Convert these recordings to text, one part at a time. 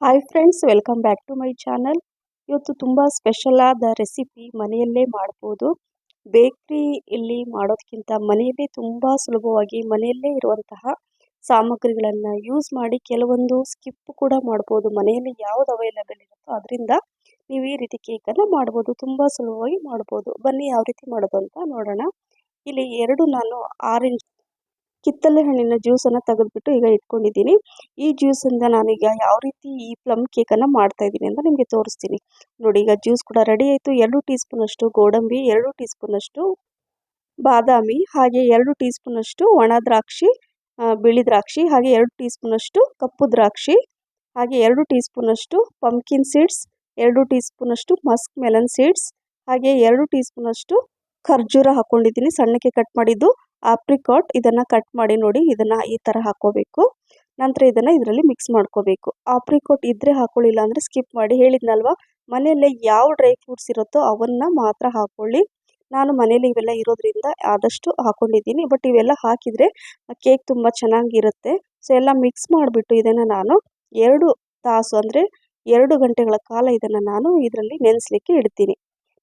Hi friends, welcome back to my channel. ಇವತ್ತು ತುಂಬ special ಆದ ರೆಸಿಪಿ ಮನೆಯಲ್ಲೇ ಮಾಡ್ಬೋದು. ಬೇಕ್ರಿಯಲ್ಲಿ ಮಾಡೋದಕ್ಕಿಂತ ಮನೆಯಲ್ಲೇ ತುಂಬ ಸುಲಭವಾಗಿ ಮನೆಯಲ್ಲೇ ಇರುವಂತಹ ಸಾಮಗ್ರಿಗಳನ್ನು ಯೂಸ್ ಮಾಡಿ ಕೆಲವೊಂದು ಸ್ಕಿಪ್ ಕೂಡ ಮಾಡ್ಬೋದು. ಮನೆಯಲ್ಲಿ ಯಾವುದು ಅವೈಲೇಬಲ್ ಇರುತ್ತೋ ಅದರಿಂದ ನೀವು ಈ ರೀತಿ ಕೇಕನ್ನು ಮಾಡ್ಬೋದು. ತುಂಬ ಸುಲಭವಾಗಿ ಮಾಡ್ಬೋದು. ಬನ್ನಿ ಯಾವ ರೀತಿ ಮಾಡೋದು ಅಂತ ನೋಡೋಣ. ಇಲ್ಲಿ ನಾನು ಆರೆಂಜ್ ಕಿತ್ತಳೆ ಹಣ್ಣಿನ ಜ್ಯೂಸನ್ನು ತೆಗೆದುಬಿಟ್ಟು ಈಗ ಇಟ್ಕೊಂಡಿದ್ದೀನಿ. ಈ ಜ್ಯೂಸಿಂದ ನಾನೀಗ ಯಾವ ರೀತಿ ಈ ಪ್ಲಮ್ ಕೇಕನ್ನು ಮಾಡ್ತಾ ಇದ್ದೀನಿ ಅಂತ ನಿಮಗೆ ತೋರಿಸ್ತೀನಿ. ನೋಡಿ, ಈಗ ಜ್ಯೂಸ್ ಕೂಡ ರೆಡಿ ಆಯಿತು. 2 ಟೀ ಸ್ಪೂನಷ್ಟು ಗೋಡಂಬಿ, 2 ಟೀ ಸ್ಪೂನಷ್ಟು ಬಾದಾಮಿ, ಹಾಗೆ 2 ಟೀ ಸ್ಪೂನಷ್ಟು ಒಣ ದ್ರಾಕ್ಷಿ, ಬಿಳಿ ದ್ರಾಕ್ಷಿ, ಹಾಗೆ 2 ಟೀ ಸ್ಪೂನಷ್ಟು ಕಪ್ಪು ದ್ರಾಕ್ಷಿ, ಹಾಗೆ 2 ಟೀ ಸ್ಪೂನಷ್ಟು ಪಂಪ್ಕಿನ್ ಸೀಡ್ಸ್, 2 ಟೀ ಸ್ಪೂನಷ್ಟು ಮಸ್ಕ್ ಮೆಲನ್ ಸೀಡ್ಸ್, ಹಾಗೆ 2 ಟೀ ಸ್ಪೂನಷ್ಟು ಖರ್ಜೂರ ಹಾಕ್ಕೊಂಡಿದ್ದೀನಿ, ಸಣ್ಣಕ್ಕೆ ಕಟ್ ಮಾಡಿದ್ದು. ಆಪ್ರಿಕಾಟ್ ಇದನ್ನು ಕಟ್ ಮಾಡಿ ನೋಡಿ, ಇದನ್ನು ಈ ಥರ ಹಾಕ್ಕೋಬೇಕು. ನಂತರ ಇದನ್ನು ಇದರಲ್ಲಿ ಮಿಕ್ಸ್ ಮಾಡ್ಕೋಬೇಕು. ಆಪ್ರಿಕಾಟ್ ಇದ್ದರೆ ಹಾಕೊಳ್ಳಿಲ್ಲ ಅಂದರೆ ಸ್ಕಿಪ್ ಮಾಡಿ. ಹೇಳಿದ್ನಲ್ವ, ಮನೆಯಲ್ಲೇ ಯಾವ ಡ್ರೈ ಫ್ರೂಟ್ಸ್ ಇರುತ್ತೋ ಅವನ್ನು ಮಾತ್ರ ಹಾಕ್ಕೊಳ್ಳಿ. ನಾನು ಮನೇಲಿ ಇವೆಲ್ಲ ಇರೋದ್ರಿಂದ ಆದಷ್ಟು ಹಾಕ್ಕೊಂಡಿದ್ದೀನಿ. ಬಟ್ ಇವೆಲ್ಲ ಹಾಕಿದರೆ ಕೇಕ್ ತುಂಬ ಚೆನ್ನಾಗಿರುತ್ತೆ. ಸೊ ಎಲ್ಲ ಮಿಕ್ಸ್ ಮಾಡಿಬಿಟ್ಟು ಇದನ್ನು ನಾನು 2 ತಾಸು ಅಂದರೆ 2 ಗಂಟೆಗಳ ಕಾಲ ಇದನ್ನು ನಾನು ಇದರಲ್ಲಿ ನೆನೆಸಲಿಕ್ಕೆ ಇಡ್ತೀನಿ.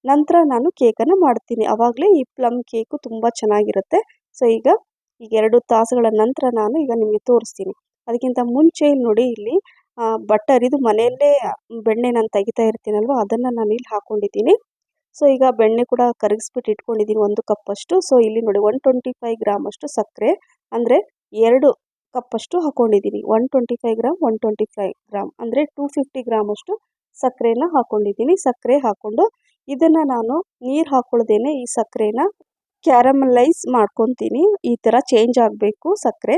ನಂತರ ನಾನು ಕೇಕನ್ನು ಮಾಡ್ತೀನಿ. ಆವಾಗಲೇ ಈ ಪ್ಲಮ್ ಕೇಕು ತುಂಬ ಚೆನ್ನಾಗಿರುತ್ತೆ. ಸೊ ಈಗ 2 ತಾಸುಗಳ ನಂತರ ನಾನು ಈಗ ನಿಮಗೆ ತೋರಿಸ್ತೀನಿ. ಅದಕ್ಕಿಂತ ಮುಂಚೆ ನೋಡಿ, ಇಲ್ಲಿ ಬಟರ್, ಇದು ಮನೆಯಲ್ಲೇ ಬೆಣ್ಣೆ ನಾನು ತೆಗಿತಾ ಇರ್ತೀನಲ್ವ, ಅದನ್ನು ನಾನು ಇಲ್ಲಿ ಹಾಕ್ಕೊಂಡಿದ್ದೀನಿ. ಸೊ ಈಗ ಬೆಣ್ಣೆ ಕೂಡ ಕರಗಿಸ್ಬಿಟ್ಟು ಇಟ್ಕೊಂಡಿದ್ದೀನಿ 1 ಕಪ್ಪಷ್ಟು. ಸೊ ಇಲ್ಲಿ ನೋಡಿ 125 ಗ್ರಾಮಷ್ಟು ಸಕ್ಕರೆ, ಅಂದರೆ 2 ಕಪ್ಪಷ್ಟು ಹಾಕ್ಕೊಂಡಿದ್ದೀನಿ. 125 ಗ್ರಾಮ್ 125 ಗ್ರಾಮ್ ಅಂದರೆ 250 ಗ್ರಾಮಷ್ಟು ಸಕ್ಕರೆನ ಹಾಕ್ಕೊಂಡಿದ್ದೀನಿ. ಸಕ್ಕರೆ ಹಾಕ್ಕೊಂಡು ಇದನ್ನು ನಾನು ನೀರು ಹಾಕ್ಕೊಳ್ದೇನೆ ಈ ಸಕ್ಕರೆನ ಕ್ಯಾರಮಲೈಸ್ ಮಾಡ್ಕೊತೀನಿ. ಈ ಥರ ಚೇಂಜ್ ಆಗಬೇಕು ಸಕ್ಕರೆ.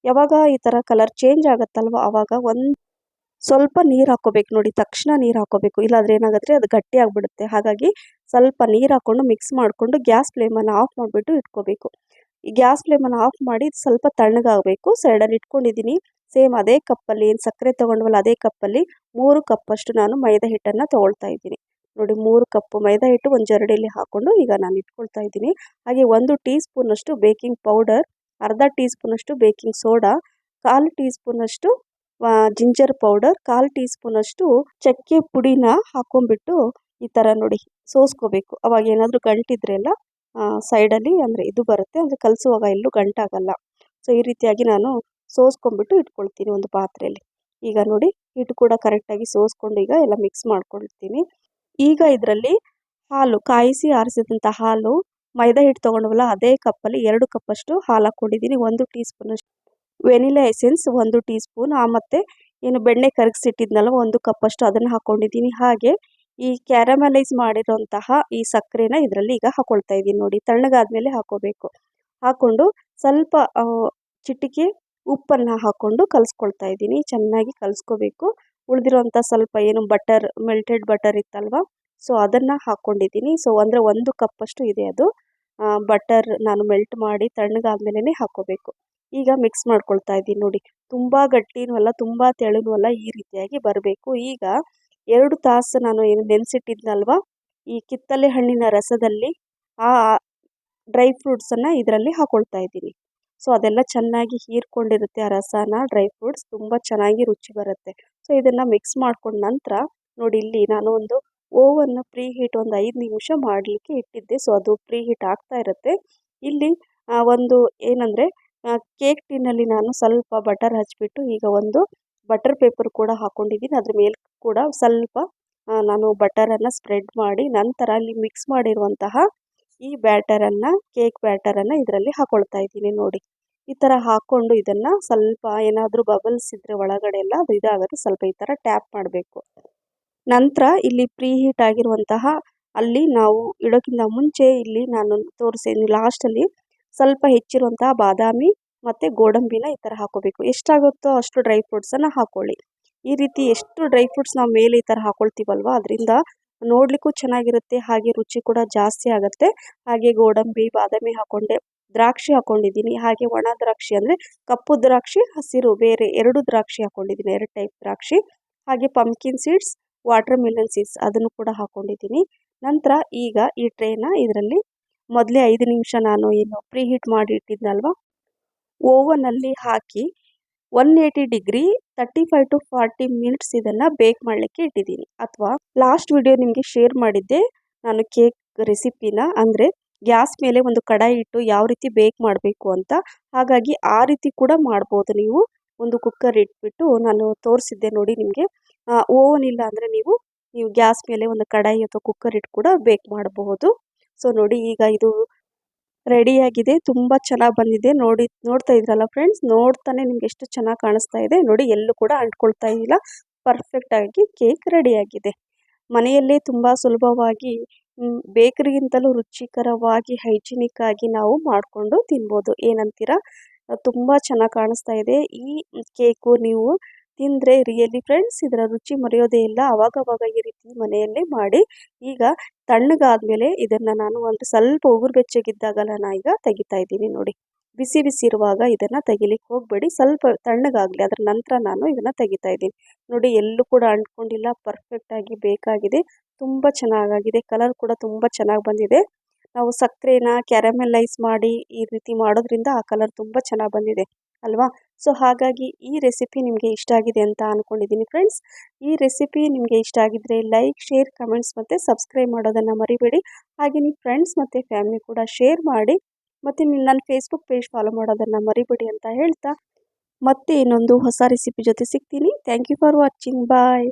ಯಾವಾಗ ಈ ಥರ ಕಲರ್ ಚೇಂಜ್ ಆಗುತ್ತಲ್ವ ಆವಾಗ ಸ್ವಲ್ಪ ನೀರು ಹಾಕ್ಕೋಬೇಕು. ನೋಡಿ, ತಕ್ಷಣ ನೀರು ಹಾಕ್ಕೋಬೇಕು, ಇಲ್ಲಾಂದರೆ ಏನಾಗುತ್ತೆ ಅದು ಗಟ್ಟಿ ಆಗಿಬಿಡುತ್ತೆ. ಹಾಗಾಗಿ ಸ್ವಲ್ಪ ನೀರು ಹಾಕ್ಕೊಂಡು ಮಿಕ್ಸ್ ಮಾಡಿಕೊಂಡು ಗ್ಯಾಸ್ ಫ್ಲೇಮನ್ನು ಆಫ್ ಮಾಡಿಬಿಟ್ಟು ಇಟ್ಕೋಬೇಕು. ಈ ಗ್ಯಾಸ್ ಫ್ಲೇಮನ್ನು ಆಫ್ ಮಾಡಿ ಸ್ವಲ್ಪ ತಣ್ಣಗಾಗಬೇಕು. ಸೈಡಲ್ಲಿ ಇಟ್ಕೊಂಡಿದ್ದೀನಿ. ಸೇಮ್ ಅದೇ ಕಪ್ಪಲ್ಲಿ ಏನು ಸಕ್ಕರೆ ತೊಗೊಂಡ್ವಲ್ಲ ಅದೇ ಕಪ್ಪಲ್ಲಿ 3 ಕಪ್ಪಷ್ಟು ನಾನು ಮೈದಾ ಹಿಟ್ಟನ್ನು ತೊಗೊಳ್ತಾ ಇದ್ದೀನಿ. ನೋಡಿ, 3 ಕಪ್ಪು ಮೈದಾ ಹಿಟ್ಟು ಒಂದು ಜರಡಿಯಲ್ಲಿ ಹಾಕ್ಕೊಂಡು ಈಗ ನಾನು ಇಟ್ಕೊಳ್ತಾ ಇದ್ದೀನಿ. ಹಾಗೆ 1 ಟೀ ಸ್ಪೂನಷ್ಟು ಬೇಕಿಂಗ್ ಪೌಡರ್, ಅರ್ಧ ಟೀ ಸ್ಪೂನಷ್ಟು ಬೇಕಿಂಗ್ ಸೋಡಾ, 1/4 ಟೀ ಸ್ಪೂನಷ್ಟು ಜಿಂಜರ್ ಪೌಡರ್, 1/4 ಟೀ ಸ್ಪೂನಷ್ಟು ಚಕ್ಕೆ ಪುಡಿನ ಹಾಕ್ಕೊಂಡ್ಬಿಟ್ಟು ಈ ಥರ ನೋಡಿ ಸೋಸ್ಕೋಬೇಕು. ಅವಾಗ ಏನಾದರೂ ಗಂಟಿದ್ರೆಲ್ಲ ಸೈಡಲ್ಲಿ ಅಂದರೆ ಇದು ಬರುತ್ತೆ, ಅಂದರೆ ಕಲಸುವಾಗ ಎಲ್ಲೂ ಗಂಟಾಗಲ್ಲ. ಸೊ ಈ ರೀತಿಯಾಗಿ ನಾನು ಸೋಸ್ಕೊಂಡ್ಬಿಟ್ಟು ಇಟ್ಕೊಳ್ತೀನಿ ಒಂದು ಪಾತ್ರೆಯಲ್ಲಿ. ಈಗ ನೋಡಿ, ಹಿಟ್ಟು ಕೂಡ ಕರೆಕ್ಟಾಗಿ ಸೋಸ್ಕೊಂಡು ಈಗ ಎಲ್ಲ ಮಿಕ್ಸ್ ಮಾಡ್ಕೊಳ್ತೀನಿ. ಈಗ ಇದರಲ್ಲಿ ಹಾಲು, ಕಾಯಿಸಿ ಆರಿಸಿದಂಥ ಹಾಲು, ಮೈದಾ ಹಿಟ್ಟು ತೊಗೊಂಡ್ವಲ್ಲ ಅದೇ ಕಪ್ಪಲ್ಲಿ 2 ಕಪ್ಪಷ್ಟು ಹಾಲು ಹಾಕ್ಕೊಂಡಿದ್ದೀನಿ. 1 ಟೀ ಸ್ಪೂನಷ್ಟು ವೆನಿಲಾ ಎಸೆನ್ಸ್ 1 ಟೀ ಸ್ಪೂನ್, ಮತ್ತು ಏನು ಬೆಣ್ಣೆ ಕರಗಿಸಿಟ್ಟಿದ್ನಲ್ಲ 1 ಕಪ್ಪಷ್ಟು ಅದನ್ನು ಹಾಕ್ಕೊಂಡಿದ್ದೀನಿ. ಹಾಗೆ ಈ ಕ್ಯಾರಮಲೈಸ್ ಮಾಡಿರೋಂತಹ ಈ ಸಕ್ಕರೆನ ಇದರಲ್ಲಿ ಈಗ ಹಾಕ್ಕೊಳ್ತಾ ಇದ್ದೀನಿ. ನೋಡಿ, ತಣ್ಣಗಾದ್ಮೇಲೆ ಹಾಕ್ಕೋಬೇಕು. ಹಾಕ್ಕೊಂಡು ಸ್ವಲ್ಪ ಚಿಟಿಕೆ ಉಪ್ಪನ್ನು ಹಾಕ್ಕೊಂಡು ಕಲಿಸ್ಕೊಳ್ತಾ ಇದ್ದೀನಿ. ಚೆನ್ನಾಗಿ ಕಲಿಸ್ಕೋಬೇಕು. ಉಳಿದಿರೋಂಥ ಸ್ವಲ್ಪ ಏನು ಬಟರ್, ಮೆಲ್ಟೆಡ್ ಬಟರ್ ಇತ್ತಲ್ವ, ಸೊ ಅದನ್ನು ಹಾಕ್ಕೊಂಡಿದ್ದೀನಿ. ಸೊ ಅಂದರೆ 1 ಕಪ್ಪಷ್ಟು ಇದೆ ಅದು ಬಟರ್. ನಾನು ಮೆಲ್ಟ್ ಮಾಡಿ ತಣ್ಣಗಾದ್ಮೇಲೆ ಹಾಕ್ಕೋಬೇಕು. ಈಗ ಮಿಕ್ಸ್ ಮಾಡ್ಕೊಳ್ತಾ ಇದ್ದೀನಿ. ನೋಡಿ, ತುಂಬ ಗಟ್ಟಿನೂ ಅಲ್ಲ ತುಂಬ ತೆಳುನೂ ಅಲ್ಲ, ಈ ರೀತಿಯಾಗಿ ಬರಬೇಕು. ಈಗ 2 ತಾಸು ನಾನು ಏನು ನೆನೆಸಿಟ್ಟಿದ್ನಲ್ವ ಈ ಕಿತ್ತಳೆ ಹಣ್ಣಿನ ರಸದಲ್ಲಿ ಆ ಡ್ರೈ ಫ್ರೂಟ್ಸನ್ನು ಇದರಲ್ಲಿ ಹಾಕ್ಕೊಳ್ತಾ ಇದ್ದೀನಿ. ಸೊ ಅದೆಲ್ಲ ಚೆನ್ನಾಗಿ ಹೀರ್ಕೊಂಡಿರುತ್ತೆ ಆ ರಸನ. ಡ್ರೈ ಫ್ರೂಟ್ಸ್ ತುಂಬ ಚೆನ್ನಾಗಿ ರುಚಿ ಬರುತ್ತೆ. ಸೊ ಇದನ್ನು ಮಿಕ್ಸ್ ಮಾಡ್ಕೊಂಡ ನಂತರ ನೋಡಿ, ಇಲ್ಲಿ ನಾನು ಒಂದು ಓವನ್ನು ಪ್ರೀ ಹೀಟ್ ಒಂದು 5 ನಿಮಿಷ ಮಾಡಲಿಕ್ಕೆ ಇಟ್ಟಿದ್ದೆ. ಸೊ ಅದು ಪ್ರೀ ಹೀಟ್ ಆಗ್ತಾ ಇರುತ್ತೆ. ಇಲ್ಲಿ ಒಂದು ಏನಂದರೆ ಕೇಕ್ ಟಿನ್ನಲ್ಲಿ ನಾನು ಸ್ವಲ್ಪ ಬಟರ್ ಹಚ್ಬಿಟ್ಟು ಈಗ ಒಂದು ಬಟರ್ ಪೇಪರ್ ಕೂಡ ಹಾಕ್ಕೊಂಡಿದ್ದೀನಿ. ಅದ್ರ ಮೇಲೆ ಕೂಡ ಸ್ವಲ್ಪ ನಾನು ಬಟರನ್ನು ಸ್ಪ್ರೆಡ್ ಮಾಡಿ ನಂತರ ಅಲ್ಲಿ ಮಿಕ್ಸ್ ಮಾಡಿರುವಂತಹ ಈ ಬ್ಯಾಟರನ್ನು, ಕೇಕ್ ಬ್ಯಾಟರನ್ನು ಇದರಲ್ಲಿ ಹಾಕ್ಕೊಳ್ತಾ ಇದ್ದೀನಿ. ನೋಡಿ, ಈ ಥರ ಹಾಕ್ಕೊಂಡು ಇದನ್ನು ಸ್ವಲ್ಪ ಏನಾದರೂ ಬಬಲ್ಸ್ ಇದ್ದರೆ ಒಳಗಡೆ ಎಲ್ಲ ಅದು ಇದಾಗುತ್ತೆ, ಸ್ವಲ್ಪ ಈ ಥರ ಟ್ಯಾಪ್ ಮಾಡಬೇಕು. ನಂತರ ಇಲ್ಲಿ ಪ್ರೀ ಹೀಟ್ ಆಗಿರುವಂತಹ ಅಲ್ಲಿ ನಾವು ಇಡೋಕ್ಕಿಂತ ಮುಂಚೆ ಇಲ್ಲಿ ನಾನು ತೋರಿಸಿದ್ದೀನಿ ಲಾಸ್ಟಲ್ಲಿ ಸ್ವಲ್ಪ ಹೆಚ್ಚಿರುವಂತಹ ಬಾದಾಮಿ ಮತ್ತು ಗೋಡಂಬಿನ ಈ ಥರ ಹಾಕ್ಕೋಬೇಕು. ಎಷ್ಟಾಗುತ್ತೋ ಅಷ್ಟು ಡ್ರೈ ಫ್ರೂಟ್ಸನ್ನು ಹಾಕ್ಕೊಳ್ಳಿ. ಈ ರೀತಿ ಎಷ್ಟು ಡ್ರೈ ಫ್ರೂಟ್ಸ್ ನಾವು ಮೇಲೆ ಈ ಥರ ಹಾಕ್ಕೊಳ್ತೀವಲ್ವ ಅದರಿಂದ ನೋಡಲಿಕ್ಕೂ ಚೆನ್ನಾಗಿರುತ್ತೆ, ಹಾಗೆ ರುಚಿ ಕೂಡ ಜಾಸ್ತಿ ಆಗುತ್ತೆ. ಹಾಗೆ ಗೋಡಂಬಿ, ಬಾದಾಮಿ ಹಾಕ್ಕೊಂಡೆ, ದ್ರಾಕ್ಷಿ ಹಾಕ್ಕೊಂಡಿದ್ದೀನಿ. ಹಾಗೆ ಒಣ ದ್ರಾಕ್ಷಿ ಅಂದರೆ ಕಪ್ಪು ದ್ರಾಕ್ಷಿ, ಹಸಿರು ಬೇರೆ 2 ದ್ರಾಕ್ಷಿ ಹಾಕ್ಕೊಂಡಿದ್ದೀನಿ, 2 ಟೈಪ್ ದ್ರಾಕ್ಷಿ. ಹಾಗೆ pumpkin seeds, water melon seeds ಅದನ್ನು ಕೂಡ ಹಾಕ್ಕೊಂಡಿದ್ದೀನಿ. ನಂತರ ಈಗ ಈ ಟ್ರೇನ ಇದರಲ್ಲಿ ಮೊದಲೇ 5 ನಿಮಿಷ ನಾನು ಏನು ಪ್ರೀ ಹೀಟ್ ಮಾಡಿ ಇಟ್ಟಿದ್ನಲ್ವ ಓವನಲ್ಲಿ ಹಾಕಿ 180 ಡಿಗ್ರಿ 35 to 40 ಮಿನಿಟ್ಸ್ ಇದನ್ನು ಬೇಕ್ ಮಾಡಲಿಕ್ಕೆ ಇಟ್ಟಿದ್ದೀನಿ. ಅಥವಾ ಲಾಸ್ಟ್ ವಿಡಿಯೋ ನಿಮಗೆ ಶೇರ್ ಮಾಡಿದ್ದೆ ನಾನು ಕೇಕ್ ರೆಸಿಪಿನ, ಅಂದರೆ ಗ್ಯಾಸ್ ಮೇಲೆ ಒಂದು ಕಡಾಯಿ ಇಟ್ಟು ಯಾವ ರೀತಿ ಬೇಕ್ ಮಾಡಬೇಕು ಅಂತ. ಹಾಗಾಗಿ ಆ ರೀತಿ ಕೂಡ ಮಾಡ್ಬೋದು ನೀವು. ಒಂದು ಕುಕ್ಕರ್ ಇಟ್ಬಿಟ್ಟು ನಾನು ತೋರಿಸಿದ್ದೆ ನೋಡಿ ನಿಮಗೆ. ಓವನ್ ಇಲ್ಲ ಅಂದರೆ ನೀವು ಗ್ಯಾಸ್ ಮೇಲೆ ಒಂದು ಕಡಾಯಿ ಅಥವಾ ಕುಕ್ಕರ್ ಇಟ್ಟು ಕೂಡ ಬೇಕ್ ಮಾಡಬಹುದು. ಸೊ ನೋಡಿ, ಈಗ ಇದು ರೆಡಿಯಾಗಿದೆ. ತುಂಬ ಚೆನ್ನಾಗಿ ಬಂದಿದೆ. ನೋಡ್ತಾ ಇದ್ರಲ್ಲ ಫ್ರೆಂಡ್ಸ್, ನೋಡ್ತಾನೆ ನಿಮ್ಗೆ ಎಷ್ಟು ಚೆನ್ನಾಗಿ ಕಾಣಿಸ್ತಾ ಇದೆ ನೋಡಿ. ಎಲ್ಲೂ ಕೂಡ ಅಂಟ್ಕೊಳ್ತಾ ಇಲ್ಲ. ಪರ್ಫೆಕ್ಟಾಗಿ ಕೇಕ್ ರೆಡಿಯಾಗಿದೆ. ಮನೆಯಲ್ಲೇ ತುಂಬ ಸುಲಭವಾಗಿ ಬೇಕರಿಗಿಂತಲೂ ರುಚಿಕರವಾಗಿ ಹೈಜಿನಿಕ್ ಆಗಿ ನಾವು ಮಾಡಿಕೊಂಡು ತಿನ್ಬೋದು. ಏನಂತೀರಾ? ತುಂಬ ಚೆನ್ನಾಗಿ ಕಾಣಿಸ್ತಾ ಇದೆ. ಈ ಕೇಕು ನೀವು ತಿಂದರೆ ರಿಯಲಿ ಫ್ರೆಂಡ್ಸ್ ಇದರ ರುಚಿ ಮರೆಯೋದೇ ಇಲ್ಲ. ಅವಾಗವಾಗ ಈ ರೀತಿ ಮನೆಯಲ್ಲೇ ಮಾಡಿ. ಈಗ ತಣ್ಣಗಾದ್ಮೇಲೆ ಇದನ್ನು ನಾನು ಒಂದು ಸ್ವಲ್ಪ ಉಗುರು ಬೆಚ್ಚಗಿದ್ದಾಗಲ್ಲ ನಾನು ಈಗ ತೆಗಿತಾ ಇದ್ದೀನಿ ನೋಡಿ. ಬಿಸಿ ಬಿಸಿ ಇರುವಾಗ ಇದನ್ನು ತೆಗಿಲಿಕ್ಕೆ ಹೋಗಬೇಡಿ. ಸ್ವಲ್ಪ ತಣ್ಣಗಾಗಲಿ, ಅದರ ನಂತರ ನಾನು ಇದನ್ನು ತೆಗಿತಾ ಇದ್ದೀನಿ ನೋಡಿ. ಎಲ್ಲೂ ಕೂಡ ಅಂಟ್ಕೊಂಡಿಲ್ಲ. ಪರ್ಫೆಕ್ಟಾಗಿ ಬೇಕಾಗಿದೆ. ತುಂಬ ಚೆನ್ನಾಗಾಗಿದೆ. ಕಲರ್ ಕೂಡ ತುಂಬ ಚೆನ್ನಾಗಿ ಬಂದಿದೆ. ನಾವು ಸಕ್ಕರೆನ ಕ್ಯಾರಮೆಲೈಸ್ ಮಾಡಿ ಈ ರೀತಿ ಮಾಡೋದ್ರಿಂದ ಆ ಕಲರ್ ತುಂಬ ಚೆನ್ನಾಗಿ ಬಂದಿದೆ ಅಲ್ವಾ? ಸೊ ಹಾಗಾಗಿ ಈ ರೆಸಿಪಿ ನಿಮಗೆ ಇಷ್ಟ ಆಗಿದೆ ಅಂತ ಅಂದ್ಕೊಂಡಿದ್ದೀನಿ ಫ್ರೆಂಡ್ಸ್. ಈ ರೆಸಿಪಿ ನಿಮಗೆ ಇಷ್ಟ ಆಗಿದ್ದರೆ ಲೈಕ್, ಶೇರ್, ಕಮೆಂಟ್ಸ್ ಮತ್ತು ಸಬ್ಸ್ಕ್ರೈಬ್ ಮಾಡೋದನ್ನು ಮರಿಬೇಡಿ. ಹಾಗೆ ನಿಮ್ಮ ಫ್ರೆಂಡ್ಸ್ ಮತ್ತು ಫ್ಯಾಮಿಲಿ ಕೂಡ ಶೇರ್ ಮಾಡಿ. ಮತ್ತು ನನ್ನ ಫೇಸ್ಬುಕ್ ಪೇಜ್ ಫಾಲೋ ಮಾಡೋದನ್ನು ಮರಿಬೇಡಿ ಅಂತ ಹೇಳ್ತಾ, ಮತ್ತೆ ಇನ್ನೊಂದು ಹೊಸ ರೆಸಿಪಿ ಜೊತೆ ಸಿಗ್ತೀನಿ. Thank you for watching. Bye.